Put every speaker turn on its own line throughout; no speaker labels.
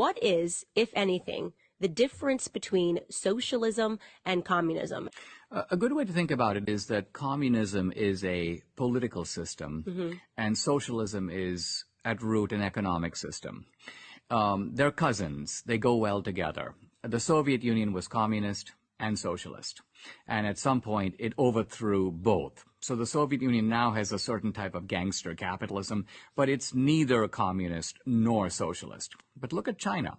What is, if anything, the difference between socialism and communism?
A good way to think about it is that communism is a political system, and socialism is, at root, an economic system. They're cousins. They go well together. The Soviet Union was communist and socialist, and at some point it overthrew both. So the Soviet Union now has a certain type of gangster capitalism, but it's neither communist nor socialist. But look at China.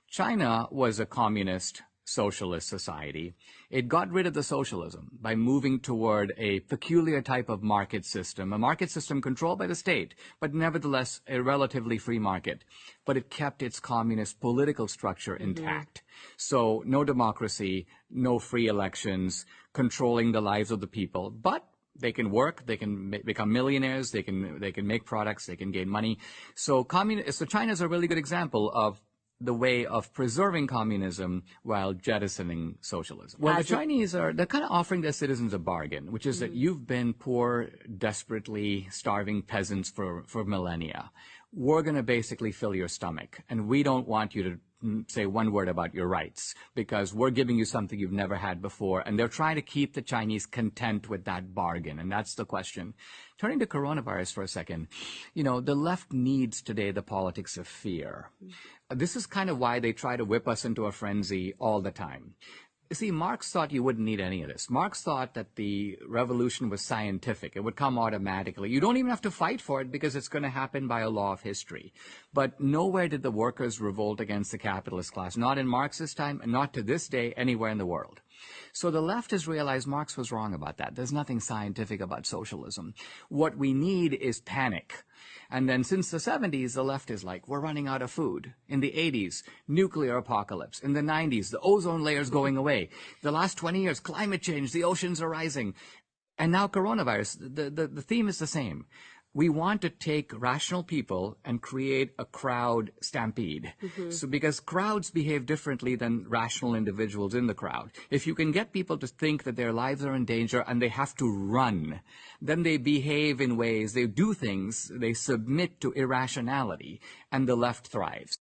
China was a communist socialist society. It got rid of the socialism by moving toward a peculiar type of market system, a market system controlled by the state, but nevertheless a relatively free market. But it kept its communist political structure intact. So no democracy, no free elections, controlling the lives of the people, but they can work, they can become millionaires, they can make products, they can gain money. So China is a really good example of the way of preserving communism while jettisoning socialism. Well, the Chinese they're kind of offering their citizens a bargain, which is that you've been poor, desperately starving peasants for millennia. We're going to basically fill your stomach, and we don't want you to say one word about your rights, because we're giving you something you've never had before, and they're trying to keep the Chinese content with that bargain, and that's the question. Turning to coronavirus for a second, the left needs today the politics of fear. This is kind of why they try to whip us into a frenzy all the time. You see, Marx thought you wouldn't need any of this. Marx thought that the revolution was scientific. It would come automatically. You don't even have to fight for it because it's going to happen by a law of history. But nowhere did the workers revolt against the capitalist class, not in Marx's time and not to this day anywhere in the world. So the left has realized Marx was wrong about that. There's nothing scientific about socialism. What we need is panic. And then since the 70s, the left is like, we're running out of food. In the 80s, nuclear apocalypse. In the 90s, the ozone layer's going away. The last 20 years, climate change, the oceans are rising. And now coronavirus, the theme is the same. We want to take rational people and create a crowd stampede. So because crowds behave differently than rational individuals in the crowd. If you can get people to think that their lives are in danger and they have to run, then they behave in ways, they do things, they submit to irrationality, and the left thrives.